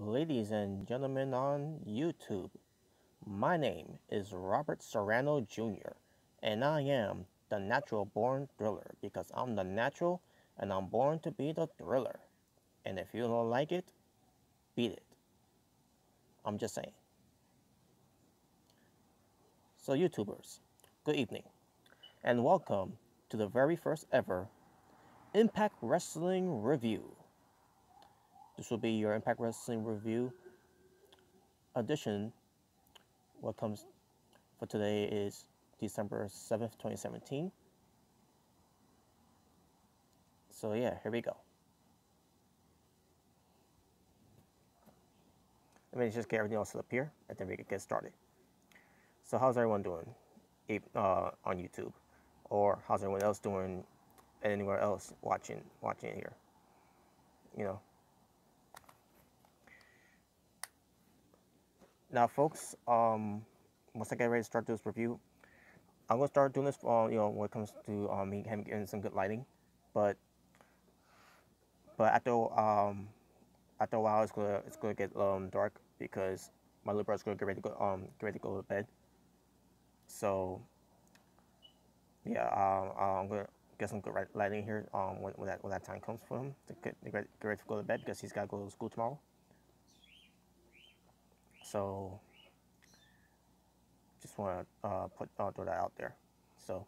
Ladies and gentlemen on YouTube, my name is Robert Serrano Jr., and I am the natural born thriller because I'm the natural and I'm born to be the thriller. And if you don't like it, beat it. I'm just saying. So, YouTubers, good evening, and welcome to the very first ever Impact Wrestling Review. This will be your Impact Wrestling Review edition. What comes for today is December 7th, 2017. So yeah, here we go. Let me just get everything else set up here, and then we can get started. So how's everyone doing on YouTube? Or how's everyone else doing anywhere else watching here? You know. Now folks, once I get ready to start this review, I'm gonna start doing this when it comes to me getting some good lighting. But after a while it's gonna get dark because my little brother's gonna get ready to go to bed. So yeah, I'm gonna get some good lighting here when that time comes for him to get ready to go to bed because he's gotta go to school tomorrow. So just want to throw that out there. So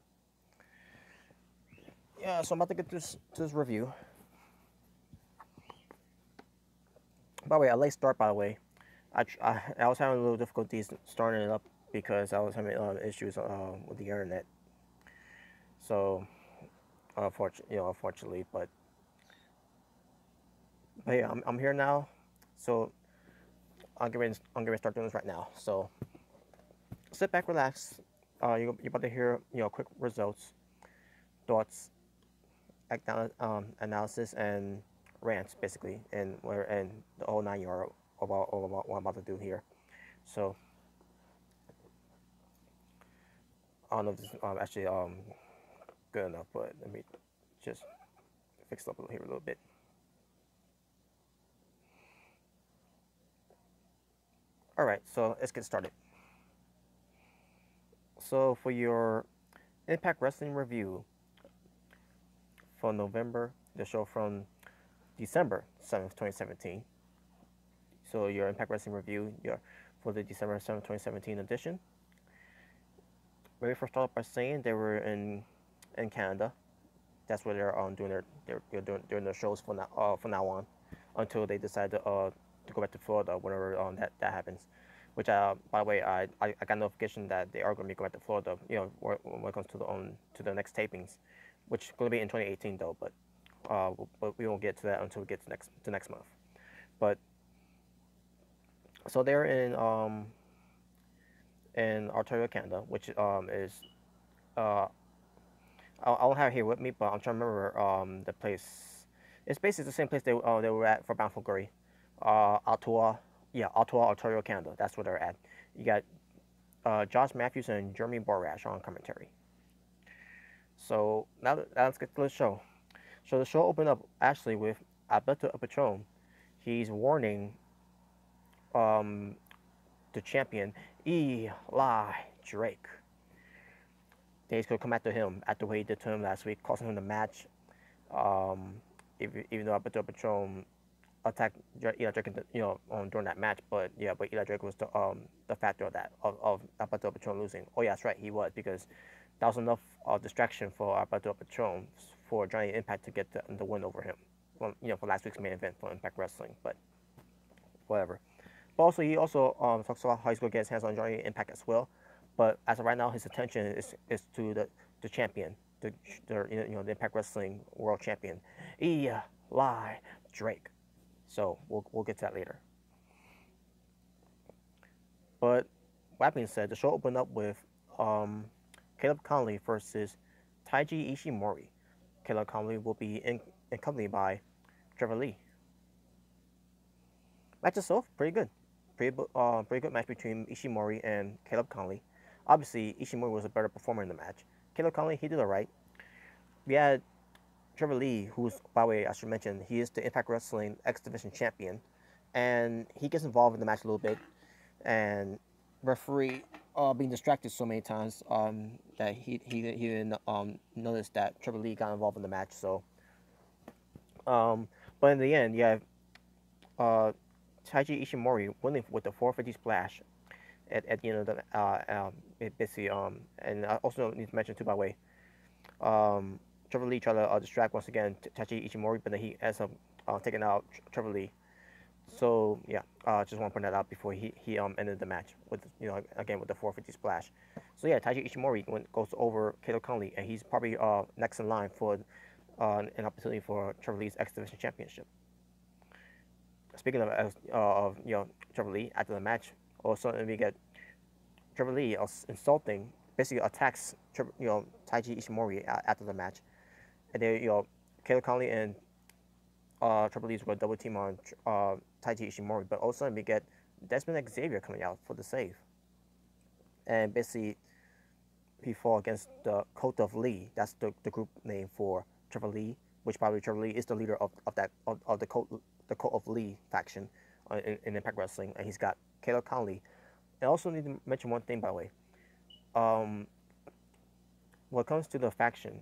yeah, so I'm about to get to this review. By the way, a late start. By the way, I was having a little difficulties starting it up because I was having issues with the internet. So unfortunately, but yeah, I'm here now. So I'm going to start doing this right now. So sit back, relax. You're about to hear quick results, thoughts, analysis, and rants basically, and the whole 9 yards about what I'm about to do here. So I don't know if this is actually good enough, but let me just fix it up here a little bit. All right, so let's get started. So for your Impact Wrestling review for November, the show from December 7th, 2017. So your Impact Wrestling review for the December 7th, 2017 edition. Very first start off by saying they were in Canada. That's where they're doing their shows from now on, until they decide to go back to Florida whenever that happens. Which by the way, I got notification that they are going to be going back to Florida. When it comes to the next tapings, which is going to be in 2018 though. But we won't get to that until we get to next month. But so they're in Ontario, Canada, which is I don't have it here with me, but I'm trying to remember the place. It's basically the same place they were at for Bound for Glory, Ottawa, Ontario, Canada. That's where they're at. You got Josh Matthews and Jeremy Borash on commentary. So now let's get to the show. So the show opened up actually with Alberto Patron. He's warning the champion Eli Drake. He's going to come after him after what he did to him last week, costing him the match. Even though Alberto Patron attacked Eli Drake, during that match, but Eli Drake was the factor of that of Alberto Patron losing. Oh yeah, that's right, he was, because that was enough distraction for Alberto Patron for Johnny Impact to get the win over him. For last week's main event for Impact Wrestling, but whatever. But also he talks about how he's going to get his hands on Johnny Impact as well. But as of right now, his attention is to the champion, the Impact Wrestling World Champion, Eli Drake. So we'll get to that later. But that being said, the show opened up with Caleb Konley versus Taiji Ishimori. Caleb Konley will be accompanied by Trevor Lee. Match itself, pretty good. Pretty good match between Ishimori and Caleb Konley. Obviously, Ishimori was a better performer in the match. Caleb Konley, he did alright. We had Trevor Lee, who's, by the way, I should mention, he is the Impact Wrestling X Division champion. and he gets involved in the match a little bit, and referee being distracted so many times that he didn't notice that Triple Lee got involved in the match. So, but in the end, yeah, Taiji Ishimori winning with the 450 splash at the end of the basically and I also need to mention too, by the way, Trevor Lee tried to distract once again Taiji Ishimori, but then he ends up taking out Trevor Lee. So yeah, just want to point that out before he ended the match with, again with the 450 splash. So yeah, Taiji Ishimori goes over Kato Konley, and he's probably next in line for an opportunity for Trevor Lee's X Division Championship. Speaking of Trevor Lee after the match, all of a sudden we get Trevor Lee insulting, basically attacks Taiji Ishimori after the match, and then Kato Konley and Triple H's will double team on Taiji Ishimori, but all of a sudden we get Desmond Xavier coming out for the save, and basically he fall against the Cult of Lee. That's the group name for Trevor Lee, which probably Trevor Lee is the leader of the Cult of Lee faction in Impact Wrestling, and he's got Kato Konley. I also need to mention one thing, by the way. When it comes to the faction,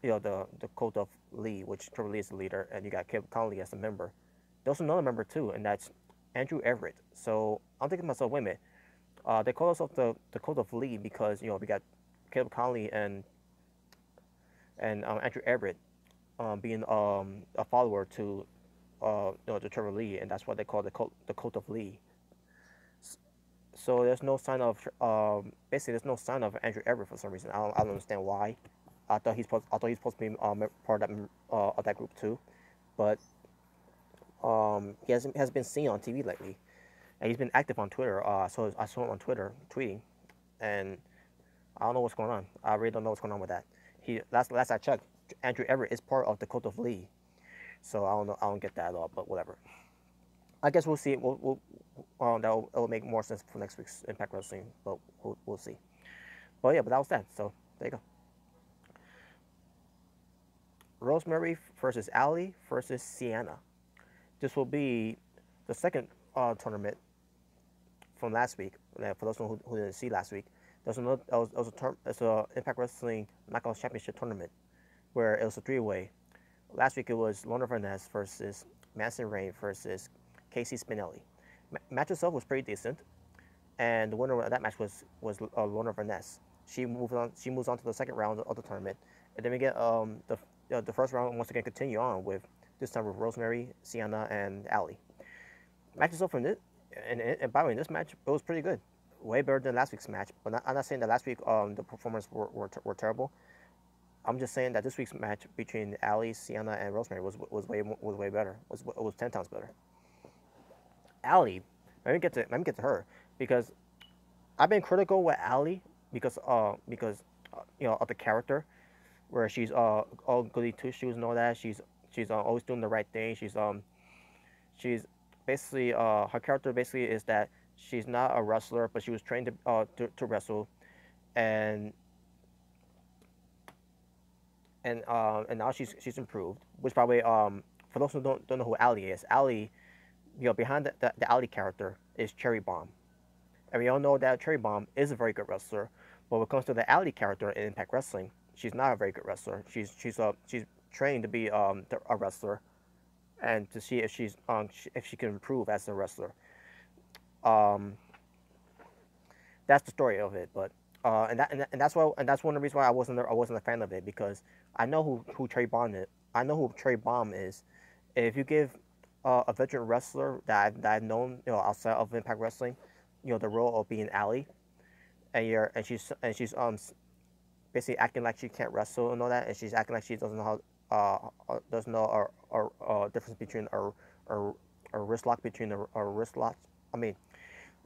the Cult of Lee, which Trevor Lee is the leader, and you got Kato Konley as a member. There's another member too, and that's Andrew Everett. So I'm thinking to myself, wait a minute. They call themselves the Cult of Lee because we got Kato Konley and Andrew Everett being a follower to to Trevor Lee, and that's what they call the Cult of Lee. So there's no sign of basically there's no sign of Andrew Everett for some reason. I don't understand why. I thought he's supposed to be part of that group too, but he has been seen on TV lately, and he's been active on Twitter. So I saw him on Twitter tweeting, and I don't know what's going on. I really don't know what's going on with that. Last I checked, Andrew Everett is part of the Cult of Lee, so I don't know. I don't get that at all. But whatever. I guess we'll see. That'll make more sense for next week's Impact Wrestling, but we'll see. But yeah, but that was that. So there you go. Rosemary versus Allie versus Sienna. This will be the second tournament from last week. For those who didn't see last week, there's another. It's a Impact Wrestling Knockouts Championship tournament where it was a three-way. Last week it was Lorna Vaness versus Madison Rayne versus Casey Spinelli. Match itself was pretty decent, and the winner of that match was Lorna Vaness. She moves on to the second round of the tournament, and then we get the first round once again continue on with this time with Rosemary, Sienna, and Allie. Match itself from this, and by the way, in this match it was pretty good, way better than last week's match. But I'm not saying that last week the performances were terrible. I'm just saying that this week's match between Allie, Sienna, and Rosemary was way better. It was 10 times better. Allie, let me get to her, because I've been critical with Allie because of the character, where she's all goody two shoes and all that. She's always doing the right thing. She's basically her character basically is that she's not a wrestler, but she was trained to wrestle, and now she's improved. Which probably for those who don't know who Allie is, Allie, behind the Allie character is Cherry Bomb, and we all know that Cherry Bomb is a very good wrestler. But when it comes to the Allie character in Impact Wrestling, she's not a very good wrestler. She's trained to be a wrestler, and to see if she can improve as a wrestler. That's the story of it. But and that's one of the reasons why I wasn't a fan of it, because I know who Cherry Bomb is. I know who Cherry Bomb is. If you give a veteran wrestler that I've known outside of Impact Wrestling, the role of being Allie, and she's basically acting like she can't wrestle and all that, and she's acting like she doesn't know doesn't know a difference between a wrist lock between a wrist lock. I mean,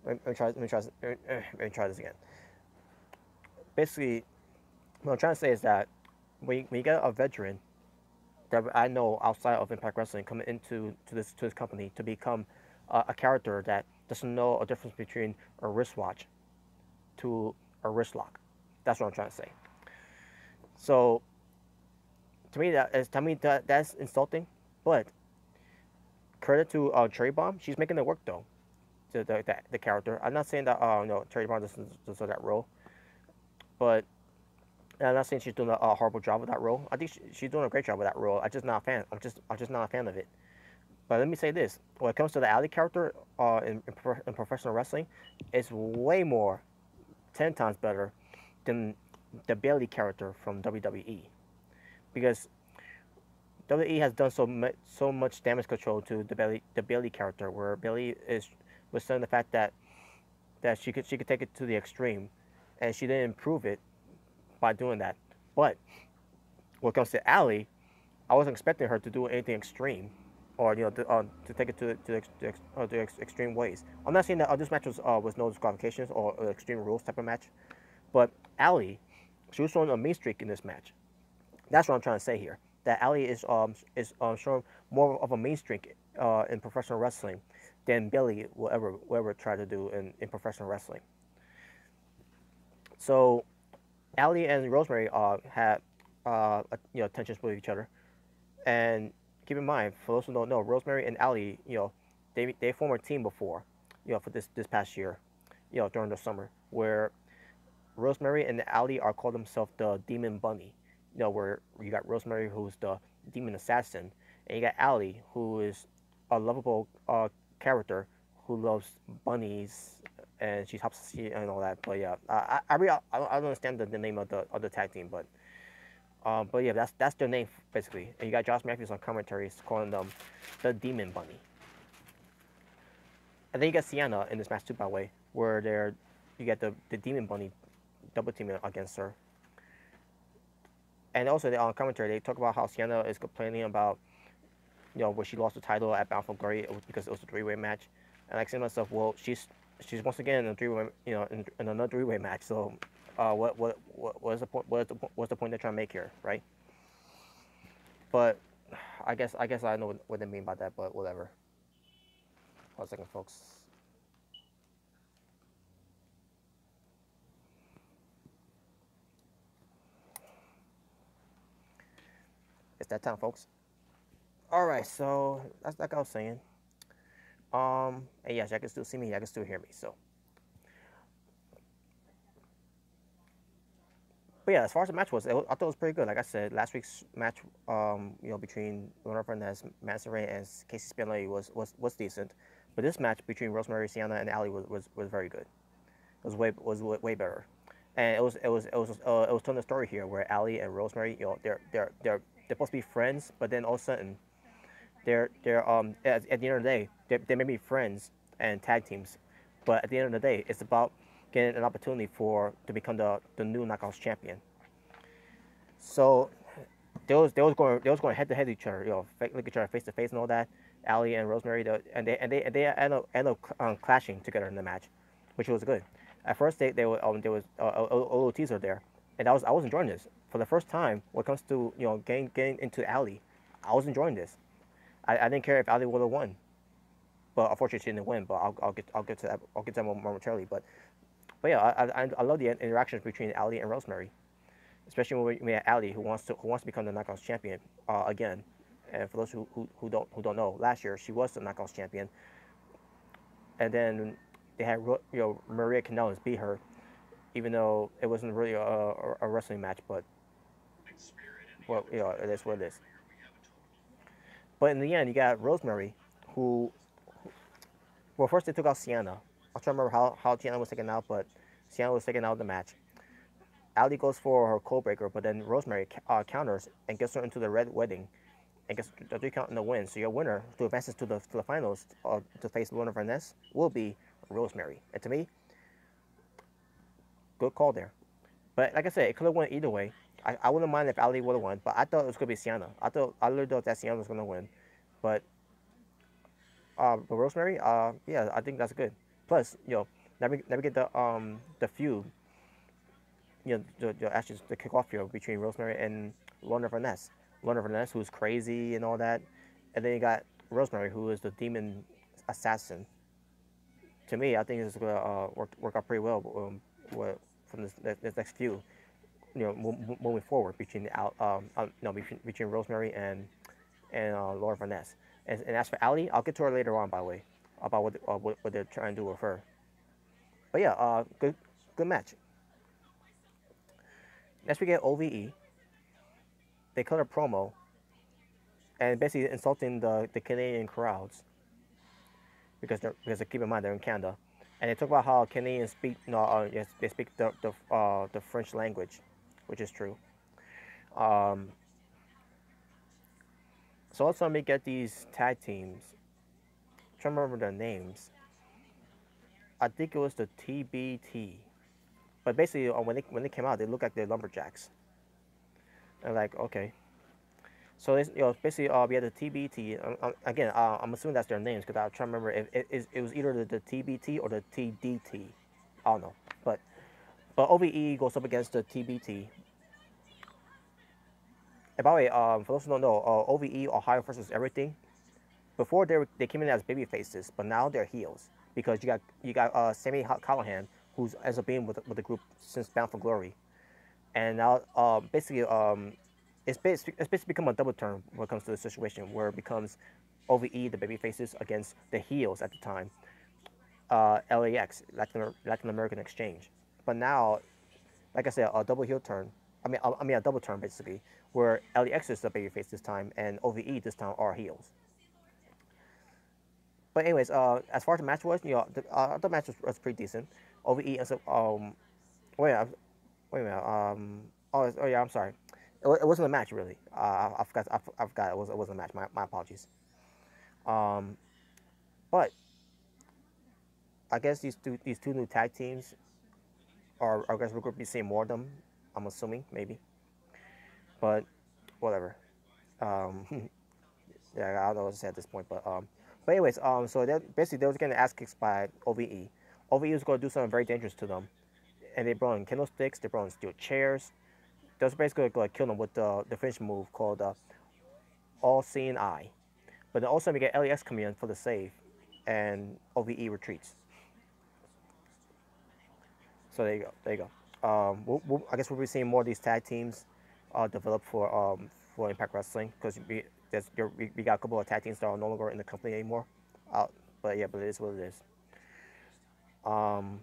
let me try this again. Basically, what I'm trying to say is that when you get a veteran that I know outside of Impact Wrestling coming into this company to become a character that doesn't know a difference between a wristwatch to a wrist lock. That's what I'm trying to say. So to me that's insulting. But credit to Cherry Bomb. She's making it work though. The character. I'm not saying that no Cherry Bomb doesn't deserve that role, but and I'm not saying she's doing a horrible job with that role. I think she's doing a great job with that role. I'm just not a fan. I'm just not a fan of it. But let me say this: when it comes to the Allie character in professional wrestling, it's way more, 10 times better than the Bailey character from WWE. Because WWE has done so much damage control to the Bailey character, where Bailey was saying the fact that she could take it to the extreme, and she didn't improve it by doing that. But when it comes to Allie, I wasn't expecting her to do anything extreme, or to take it to extreme ways. I'm not saying that this match was no disqualifications or extreme rules type of match, but Allie, she was showing a mean streak in this match. That's what I'm trying to say here. That Allie is showing more of a mean streak in professional wrestling than Bailey will ever try to do in professional wrestling. So Allie and Rosemary had tensions with each other, and keep in mind, for those who don't know, Rosemary and Allie, they formed a team before, for this past year, during the summer, where Rosemary and Allie are called themselves the Demon Bunny. Where you got Rosemary, who's the demon assassin, and you got Allie, who is a lovable character who loves bunnies, and she helps and all that. But yeah, I don't understand the name of the tag team, but yeah, that's their name basically. And you got Josh Matthews on commentaries calling them the Demon Bunny. And then you got Sienna in this match too, by the way, where you get the Demon Bunny double teaming against her. And also on commentary, they talk about how Sienna is complaining about, where she lost the title at Bound for Glory because it was a three-way match. And I say to myself, well, she's once again in a three-way, in another three-way match. So, what's the point? What's the point they're trying to make here, right? But I guess I know what they mean by that, but whatever. Hold on a second, folks. It's that time, folks. All right, so that's like I was saying. And yes, y'all can still see me. Y'all can still hear me. So, but yeah, as far as the match was, I thought it was pretty good. Like I said, last week's match, between Leonard Fernandez, Madison Rayne, and Casey Spinelli was decent. But this match between Rosemary, Sienna, and Allie was very good. It was way better. And it was telling the story here where Allie and Rosemary, they're supposed to be friends, but then all of a sudden, they're at the end of the day, they may be friends and tag teams, but at the end of the day, it's about getting an opportunity to become the new Knockouts champion. So they was going head to head with each other, look each other face to face and all that. Allie and Rosemary, and they end up clashing together in the match, which was good. At first, there was a little teaser there, and I was enjoying this for the first time. When it comes to getting into Allie, I was enjoying this. I didn't care if Allie would have won, but unfortunately she didn't win. But I'll get to that. I'll get to that momentarily. But yeah, I love the interactions between Allie and Rosemary, especially when we have Allie who wants to become the Knockouts champion again. And for those who don't know, last year she was the Knockouts champion, and then they had Maria Kanellis beat her, even though it wasn't really a wrestling match, but it is what it is. But in the end, you got Rosemary, who first they took out Sienna. I'm trying to remember how Sienna was taken out, but Sienna was taken out of the match. Allie goes for her code breaker, but then Rosemary counters and gets her into the red wedding and gets the 3 count in the win. So your winner who advances to the finals to face Luna Vanessa will be Rosemary. And to me, good call there. But like I said, it could have went either way. I wouldn't mind if Allie would have won, but I thought it was going to be Sienna. I literally thought that Sienna was going to win. But Rosemary, yeah, I think that's good. Plus, let me get the feud, actually the kickoff feud between Rosemary and Lorna Vanessa. Lorna Vanessa, who's crazy and all that, and then you got Rosemary, who is the demon assassin. To me, I think it's going to work out pretty well from this next feud. Moving forward between between Rosemary and Laura Vanessa. And as for Allie, I'll get to her later on, by the way, about what they're trying to do with her. But yeah, good match. Next we get OVE. They cut a promo and basically insulting the Canadian crowds because keep in mind they're in Canada, and they talk about how Canadians speak no yes, they speak the French language, which is true. Um, so also let me get these tag teams. I'm trying to remember their names. I think it was the TBT, but basically when they came out, they look like they're lumberjacks. And like okay, so it's, basically we had the TBT. Again, I'm assuming that's their names because I'm trying to remember if it was either the TBT or the TDT. I don't know, but OVE goes up against the TBT. And by the way, for those who don't know, OVE Ohio versus everything. Before they came in as baby faces, but now they're heels because you got Sammy Callahan, who's ends up being with the group since Bound for Glory, and now basically it's basically become a double turn when it comes to the situation where it becomes OVE the baby faces against the heels at the time, LAX Latin American Exchange, but now like I said, a double heel turn. I mean a double turn basically, where LAX is the babyface this time and OVE this time are heels. But anyways, as far as the match was, the match was pretty decent. OVE ends up wait wait a minute oh yeah, I'm sorry. It wasn't a match really. I forgot it wasn't a match. My apologies. Um, but I guess these two new tag teams are I guess we're going to be seeing more of them. I'm assuming maybe, but whatever. Um, yeah, I don't know what to say at this point, but anyways, so basically they was getting ass kicked by OVE. OVE was going to do something very dangerous to them, and they brought in candlesticks, they brought in steel chairs. They was basically going to kill them with the finish move called All Seeing Eye. But then also we get LEX coming in for the save, and OVE retreats. So there you go, there you go. I guess we'll be seeing more of these tag teams develop for Impact Wrestling because we got a couple of tag teams that are no longer in the company anymore. But yeah, but it is what it is. Um,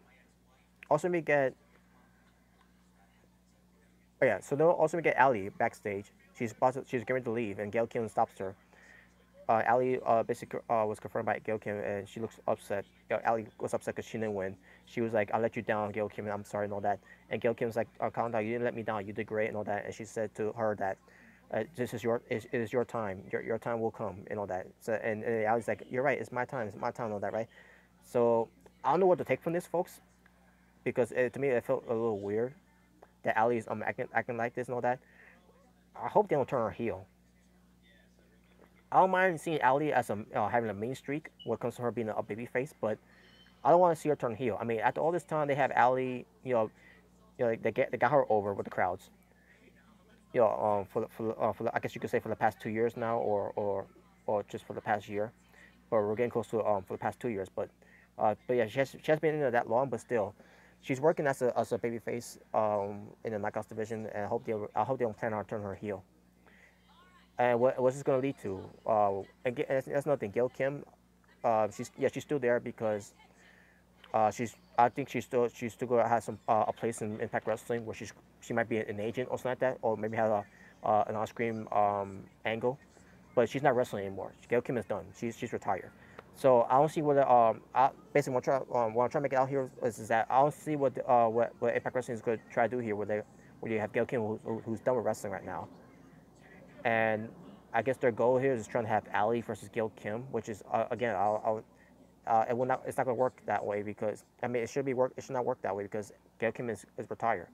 also we get oh yeah, so then also we get Allie backstage. She's getting ready to leave, and Gail Kim stops her. Allie basically was confirmed by Gail Kim, and she looks upset. Allie was upset because she didn't win. She was like, "I let you down, Gail Kim, and I'm sorry and all that." And Gail Kim was like, "Calm down. You didn't let me down. You did great and all that." And she said to her that this is it is your time. Your time will come and all that. So and Allie's like, "You're right. It's my time. It's my time and all that, right?" So I don't know what to take from this, folks, because to me it felt a little weird that Allie is acting like this and all that. I hope they don't turn her heel. I don't mind seeing Allie as having a main streak when it comes to her being a baby face, but I don't want to see her turn heel. I mean, after all this time, they have Allie, they got her over with the crowds. I guess you could say for the past 2 years now, or just for the past year, but we're getting close to for the past 2 years. But yeah, she has been in there that long, but still, she's working as a baby face in the Knockouts division, and I hope they don't plan on turning her heel. And what's this going to lead to? Again, that's nothing. Gail Kim, she's still there because I think she's still gonna have a place in Impact Wrestling where she might be an agent or something like that, or maybe have an on-screen angle, but she's not wrestling anymore. Gail Kim is done. She's retired. So I don't see basically what I'm trying to make it out here is that I don't see what Impact Wrestling is going to try to do here, where you have Gail Kim who's done with wrestling right now, and I guess their goal here is trying to have Allie versus Gail Kim, which is again it will not. It's not going to work that way because I mean it should not work that way because Gail Kim is retired.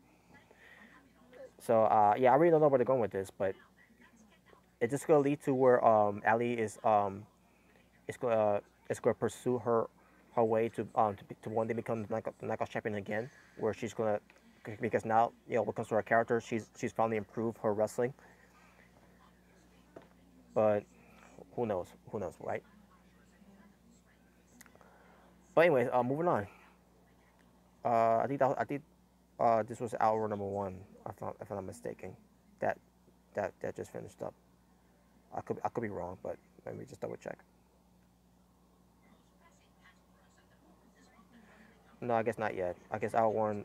So yeah, I really don't know where they're going with this, but it's just going to lead to where Allie is going to pursue her way to one day become the knockout champion again, where she's going to because now when it comes to her character, she's finally improved her wrestling, but who knows? Who knows, right? But anyways, moving on. I think this was hour number one, if I'm not mistaken. That that just finished up. I could be wrong, but let me just double check. No, I guess not yet. I guess our one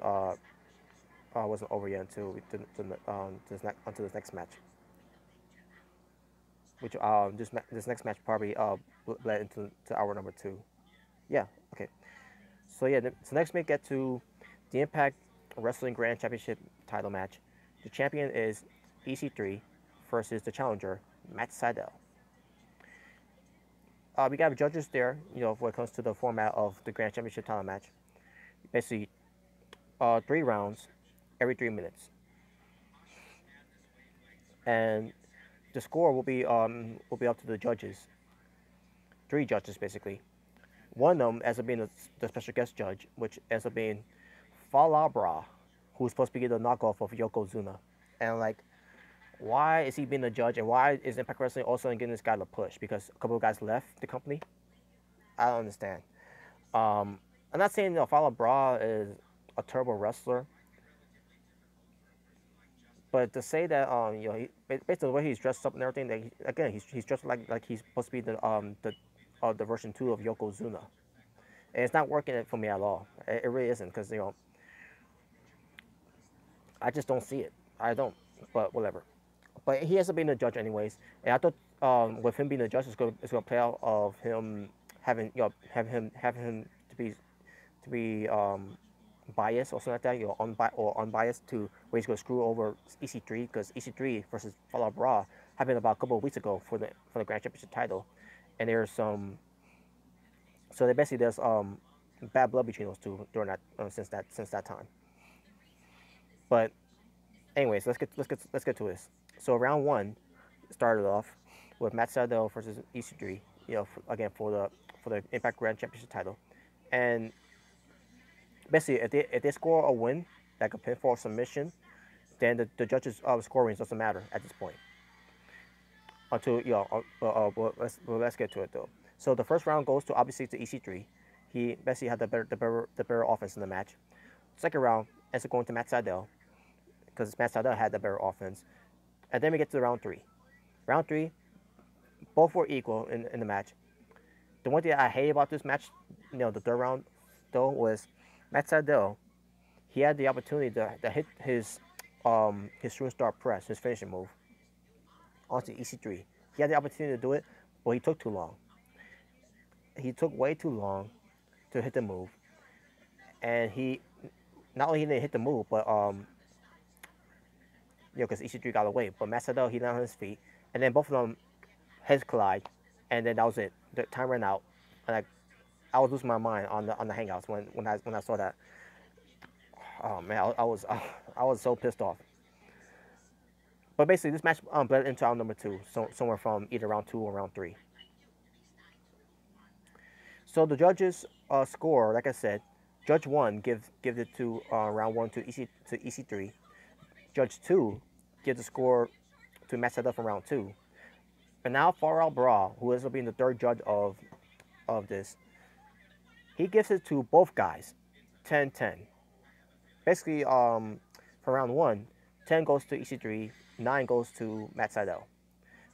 wasn't over yet until we did, until this next match, which this next match probably led into hour number two. Yeah. Okay. So yeah, so next we get to the Impact Wrestling Grand Championship title match. The champion is EC3 versus the challenger Matt Sydal. We got judges there, when it comes to the format of the Grand Championship title match. Basically, 3 rounds every 3 minutes, and the score will be up to the judges. 3 judges basically. One of them ends up being the special guest judge, which ends up being Falabra, who's supposed to be the knockoff of Yokozuna. And like, why is he being the judge, and why is Impact Wrestling also getting this guy to push? Because a couple of guys left the company. I don't understand. I'm not saying Falabra is a terrible wrestler, but to say that based on the way he's dressed up and everything, that he's dressed like he's supposed to be the version 2 of Yokozuna, and it's not working for me at all. It really isn't, because I just don't see it. I don't. But whatever. But he ends up being a judge anyways, and I thought with him being a judge, it's going to play out of him having have him to be biased or something like that, unbiased, to where he's going to screw over EC3, because EC3 versus Fallout Bra happened about a couple of weeks ago for the Grand Championship title, and there's so basically there's bad blood between those two during that since that time. But anyways, let's get to this. So round one started off with Matt Sydal versus EC3, again for the Impact Grand Championship title, and basically if they score a win, like a pinfall or submission, then the judges' scoring doesn't matter at this point. Until let's get to it though. So the first round goes to obviously to EC3. He basically had the better offense in the match. Second round ends up going to Matt Sydal, because Matt Sydal had the better offense. And then we get to round three. Round three, both were equal in the match. The one thing I hate about this match, the third round, though, was Matt Sydal. He had the opportunity to hit his shooting star press, his finishing move, onto EC3. He had the opportunity to do it, but he took too long. He took way too long to hit the move, and he not only didn't hit the move, but because EC3 got away. But Matt Sydal, he landed on his feet, and then both of them heads collide, and then that was it. The time ran out, and I was losing my mind on the Hangouts when I saw that. Oh man, I was so pissed off. But basically, this match bled into round number two, so somewhere from either round 2 or round 3. So the judges score, like I said, Judge 1 gives it to round 1 to EC3. Judge 2 gives the score to Matt Sydal from round 2. But now Farrell Bra, who ends up being the third judge of this, he gives it to both guys, 10-10. Basically, for round 1, 10 goes to EC3, 9 goes to Matt Sydal.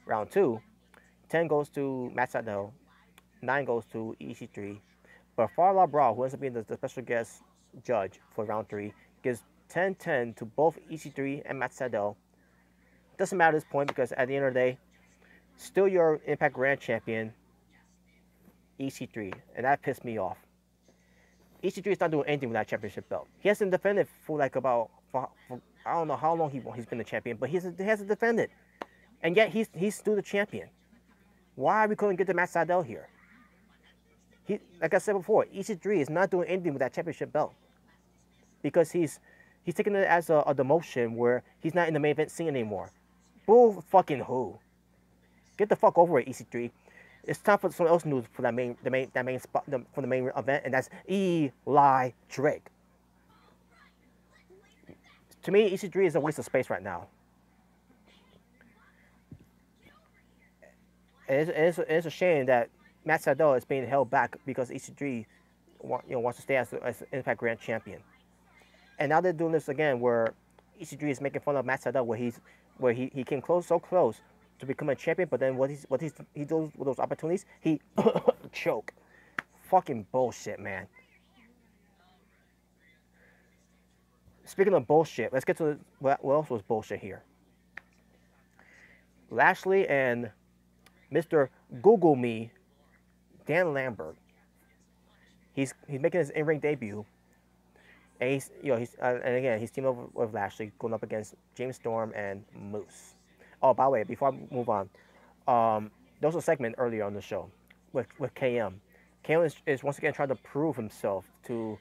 Round 2, 10 goes to Matt Sydal, 9 goes to EC3. But Farrell Bra, who ends up being the special guest judge for round 3, gives 10-10 to both EC3 and Matt Sydal. Doesn't matter at this point, because at the end of the day, still your Impact Grand Champion, EC3, and that pissed me off. EC3 is not doing anything with that championship belt. He hasn't defended for I don't know how long he's been the champion, but he hasn't defended, and yet he's still the champion. Why we couldn't get to Matt Sydal here? Like I said before, EC3 is not doing anything with that championship belt, because he's taking it as a demotion where he's not in the main event scene anymore. Bull fucking who? Get the fuck over it, EC3. It's time for someone else news for that main spot for the main event, and that's Eli Drake. To me, EC3 is a waste of space right now. And it's a shame that Matt Sydal is being held back because EC3 wants to stay as Impact Grand Champion. And now they're doing this again, where EC3 is making fun of Matt Sydal, where he came so close to become a champion, but then he does with those opportunities, he choke. Fucking bullshit, man. Speaking of bullshit, let's get to what else was bullshit here. Lashley and Mr. Google Me, Dan Lambert. He's making his in-ring debut, and and again he's teaming up with Lashley, going up against James Storm and Moose. Oh, by the way, before I move on, there was a segment earlier on the show with KM. KM is once again trying to prove himself to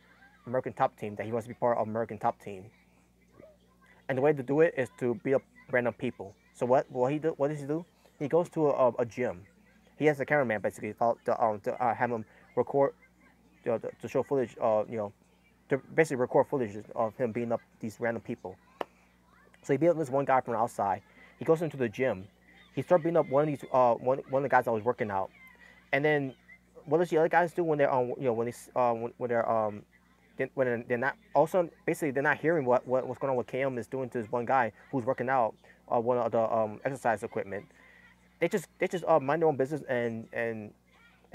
American Top Team that he wants to be part of American Top Team, and the way to do it is to beat up random people. So what does he do? He goes to a gym. He has a cameraman basically to have him record, to show footage, to basically record footage of him beating up these random people. So he beat up this one guy from outside. He goes into the gym. He starts beating up one of the guys that was working out. And then what does the other guys do when they're when they're not also basically they're not hearing what's going on, what KM is doing to this one guy who's working out one of the exercise equipment. They just mind their own business and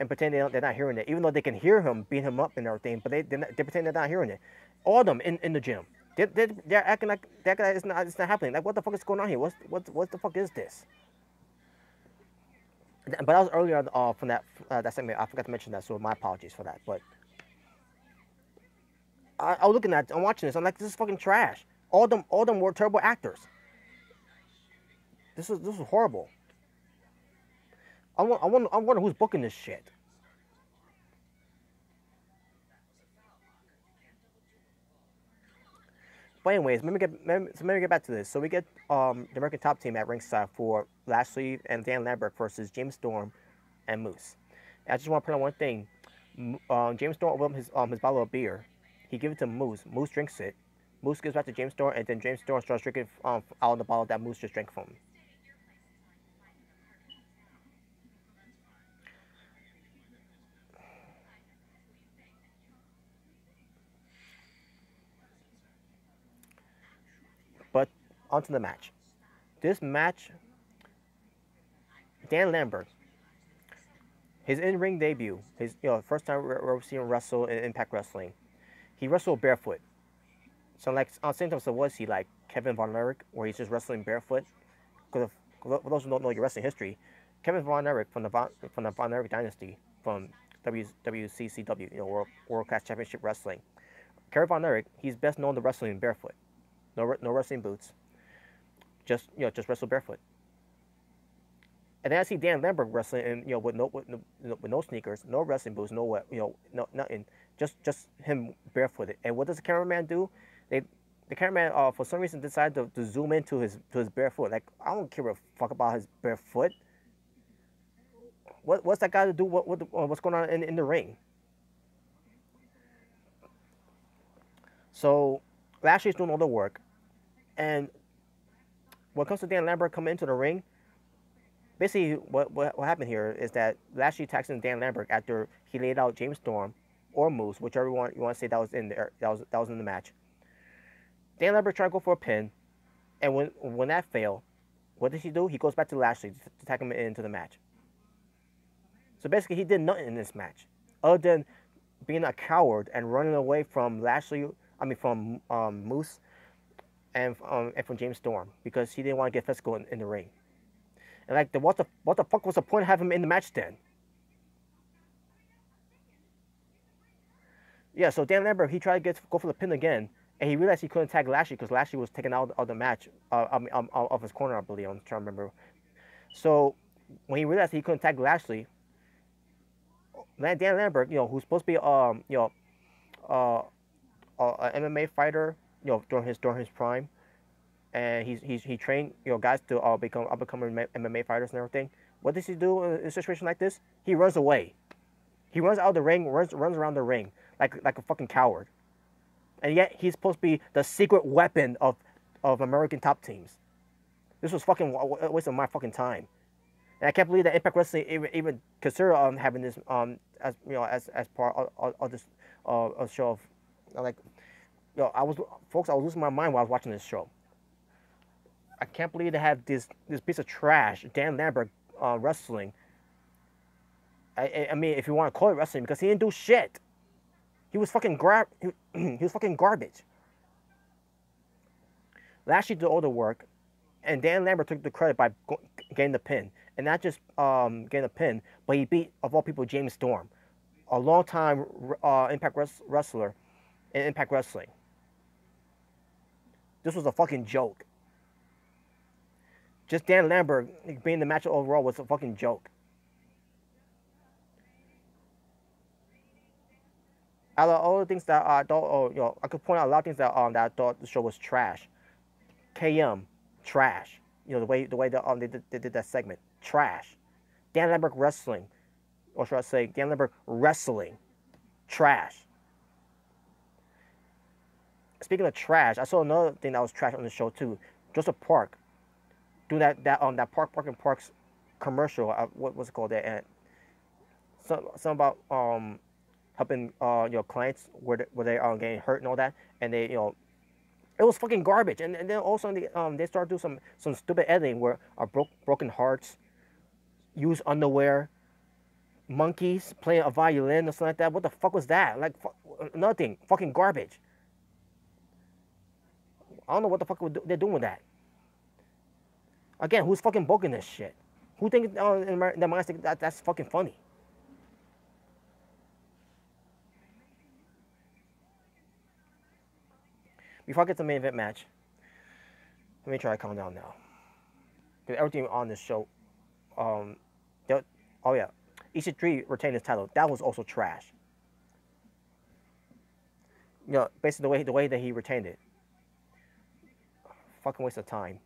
pretend they're not hearing it, even though they can hear him beat him up and everything. But they pretend they're not hearing it. All of them in the gym. They're acting like it's not happening. Like, what the fuck is going on here? What the fuck is this? But that was earlier from that segment. I forgot to mention that, so my apologies for that. But I'm watching this. I'm like, this is fucking trash. All of them were terrible actors. This is horrible. I wonder who's booking this shit. But anyways, let me get back to this. So we get the American Top Team at ringside for Lashley and Dan Lambert versus James Storm and Moose. And I just want to point out one thing. James Storm opened his bottle of beer. He gives it to Moose. Moose drinks it. Moose gives it back to James Storm, and then James Storm starts drinking out of the bottle that Moose just drank from. But onto the match. This match, Dan Lambert, his in-ring debut, his first time we're seeing him wrestle in Impact Wrestling. He wrestled barefoot. So like on the same time, so was he like Kevin Von Erich, where he's just wrestling barefoot? Because for those who don't know your wrestling history, Kevin Von Erich from the Von Erich dynasty from WCCW, World Class Championship Wrestling. Kevin Von Erich, he's best known to wrestling barefoot. No wrestling boots. Just wrestle barefoot. And then I see Dan Lambert wrestling, and with no sneakers, no wrestling boots, no nothing, just him barefooted. And what does the cameraman do? The cameraman for some reason decided to zoom into his barefoot. Like, I don't give a fuck about his barefoot. What's that got to do? What's going on in the ring? So Lashley's doing all the work, and when it comes to Dan Lambert coming into the ring, basically what happened here is that Lashley attacks Dan Lambert after he laid out James Storm or Moose, whichever one you want to say that was in there. That was in the match. Dan Lambert tried to go for a pin, and when that failed, what does he do? He goes back to Lashley to attack him into the match. So basically, he did nothing in this match other than being a coward and running away from from Moose and from James Storm, because he didn't want to get physical in the ring. And like, what the fuck was the point of having him in the match then? Yeah, so Dan Lambert, he tried to go for the pin again, and he realized he couldn't tag Lashley because Lashley was taken out of the match, of his corner, I believe. I'm trying to remember. So when he realized he couldn't tag Lashley, Dan Lambert, who's supposed to be an MMA fighter, during his prime, and he trained guys to become MMA fighters and everything. What does he do in a situation like this? He runs away. He runs out of the ring, runs around the ring like a fucking coward. And yet he's supposed to be the secret weapon of American Top Teams. This was fucking a waste of my fucking time. And I can't believe that Impact Wrestling even consider having this as part of this a show of I was losing my mind while I was watching this show. I can't believe they have this piece of trash, Dan Lambert, wrestling. I mean, if you want to call it wrestling, because he didn't do shit. He was fucking he was fucking garbage. Lashley did all the work, and Dan Lambert took the credit by getting the pin, and not just getting the pin, but he beat, of all people, James Storm, a long-time Impact wrestler in Impact Wrestling. This was a fucking joke. Just Dan Lambert being the match overall was a fucking joke. Out of all the things that I thought, I could point out a lot of things that I thought the show was trash. KM, trash. The way they did that segment, trash. Dan Lambert wrestling, or should I say, Dan Lambert wrestling, trash. Speaking of trash, I saw another thing that was trash on the show too. Joseph Park, doing that Park and Parks commercial. What was it called? That some about helping clients where they are getting hurt and all that, and they it was fucking garbage. And then also they started doing some stupid editing where broken hearts, used underwear, monkeys playing a violin or something like that. What the fuck was that? Like another thing, fucking garbage. I don't know what the fuck they're doing with that. Again, who's fucking booking this shit? Who thinks in their minds think that's fucking funny? Before I get to the main event match, let me try to calm down now. Because everything on this show, oh yeah, Ishimori retained his title. That was also trash. Basically the way that he retained it. Fucking waste of time.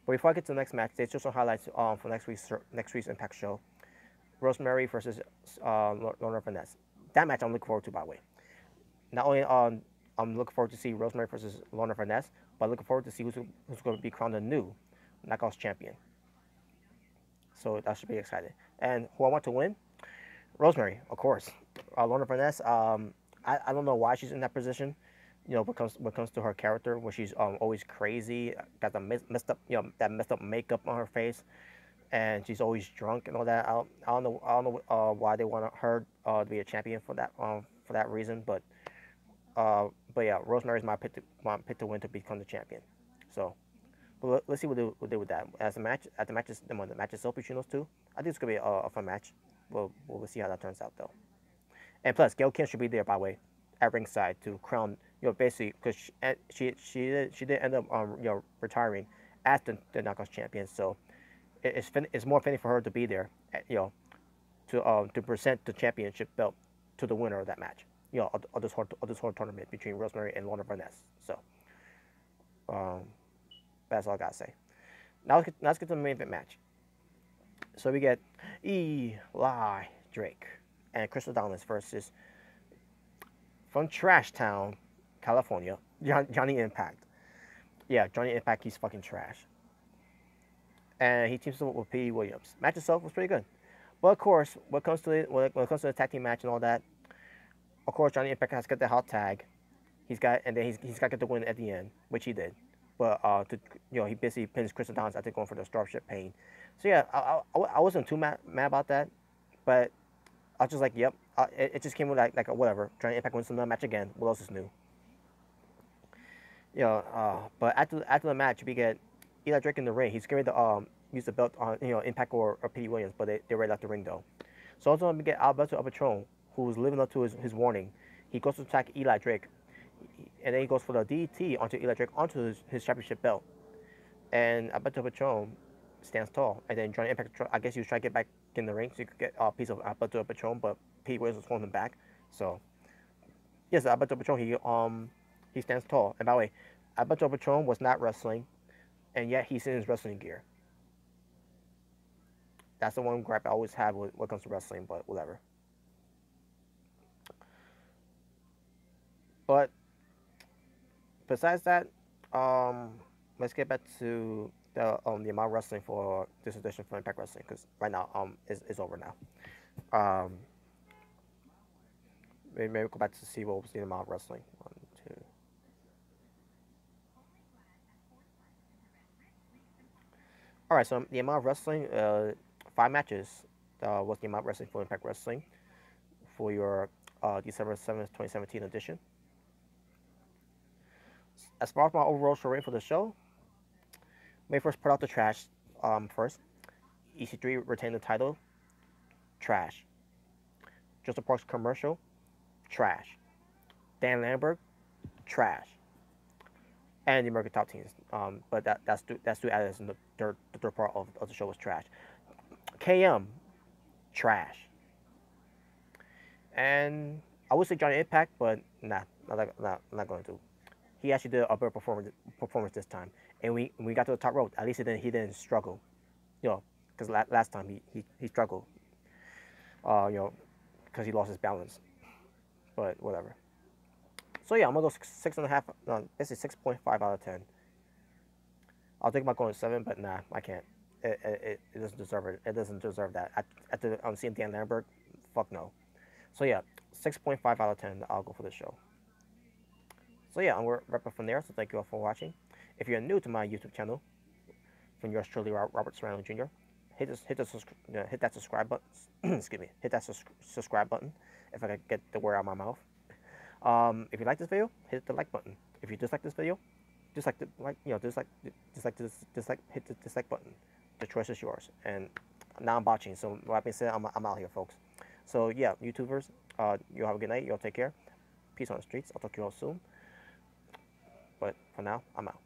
But before I get to the next match, there's just some highlights for next week's Impact show. Rosemary versus Lorna Finesse. That match I'm looking forward to, by the way. Not only I'm looking forward to see Rosemary versus Lorna Finesse, but looking forward to see who's going to be crowned the new Knockouts champion. So that should be exciting. And who I want to win? Rosemary, of course. Lorna Finesse. I don't know why she's in that position. When it comes to her character, where she's always crazy, got the messed up makeup on her face, and she's always drunk and all that. I don't know why they want her to be a champion for that reason, but yeah, Rosemary's my pick to win to become the champion. So, but let's see what they do with that. As the match itself between those two, I think it's gonna be a fun match. We'll see how that turns out though. And plus, Gail Kim should be there, by the way, at ringside to crown, basically, because she did end up retiring as the Knockouts champion. So it's more fitting for her to be there, to present the championship belt to the winner of that match. Of this whole tournament between Rosemary and Lorna Finesse. So that's all I gotta say. Now let's get to the main event match. So we get Eli Drake and Chris Adonis versus, from Trash Town, California, Johnny Impact. Yeah, Johnny Impact, he's fucking trash. And he teams up with Petey Williams. Match itself was pretty good. But of course, when it comes to the tag team match and all that, of course Johnny Impact has got the hot tag. He's got to get the win at the end, which he did. But he basically pins Chris Adonis, I think, going for the Starship Pain. So yeah, I wasn't too mad about that, but I was just like, yep. It just came with like whatever. Johnny Impact wins another match again. What else is new? But after the match, we get Eli Drake in the ring. He's going to use the belt on Impact or Petey Williams, but they already left the ring though. So also we get Alberto Patron, who's living up to his warning. He goes to attack Eli Drake, and then he goes for the DT onto Eli Drake onto his championship belt. And Alberto Patron stands tall, and then Johnny Impact, I guess he was trying to get back in the ring so you could get a piece of Alberto Patron, but Petey Williams was holding him back. So yes, Alberto Patron, he stands tall. And by the way, Alberto Patron was not wrestling, and yet he's in his wrestling gear. That's the one gripe I always have when it comes to wrestling, but whatever. But besides that, let's get back to the amount of wrestling for this edition for Impact Wrestling, because right now is over now. Maybe go back to see what was the amount of wrestling. 1, 2. All right, so the amount of wrestling, 5 matches was the amount of wrestling for Impact Wrestling for your December 7th, 2017 edition. As far as my overall show rating for the show, let me first put out the trash first. EC3 retained the title, trash. Joseph Park's commercial, trash. Dan Lambert, trash. And the American Top Teams, but that's too added in the third part of the show was trash. KM, trash. And I would say Johnny Impact, but nah, not going to. He actually did a better performance this time, and we got to the top rope. At least he didn't struggle, you know, because last time he struggled, you know, because he lost his balance. But whatever. So yeah, I'm gonna go 6.5. No, this is 6.5 out of 10. I'll think about going 7, but nah, I can't. It doesn't deserve it. It doesn't deserve that. After seeing Dan Lambert, fuck no. So yeah, 6.5 out of 10. I'll go for the show. So yeah, I'm gonna wrap up from there. So thank you all for watching. If you're new to my YouTube channel, from yours truly, Robert Serrano Jr., hit that subscribe button. Excuse me. Hit that subscribe button. If I can get the word out of my mouth. If you like this video, hit the like button. If you dislike this video, dislike hit the dislike button. The choice is yours. And now I'm botching, so with that being said, I'm out here, folks. So yeah, YouTubers, you have a good night. You all take care. Peace on the streets. I'll talk to you all soon. But for now, I'm out.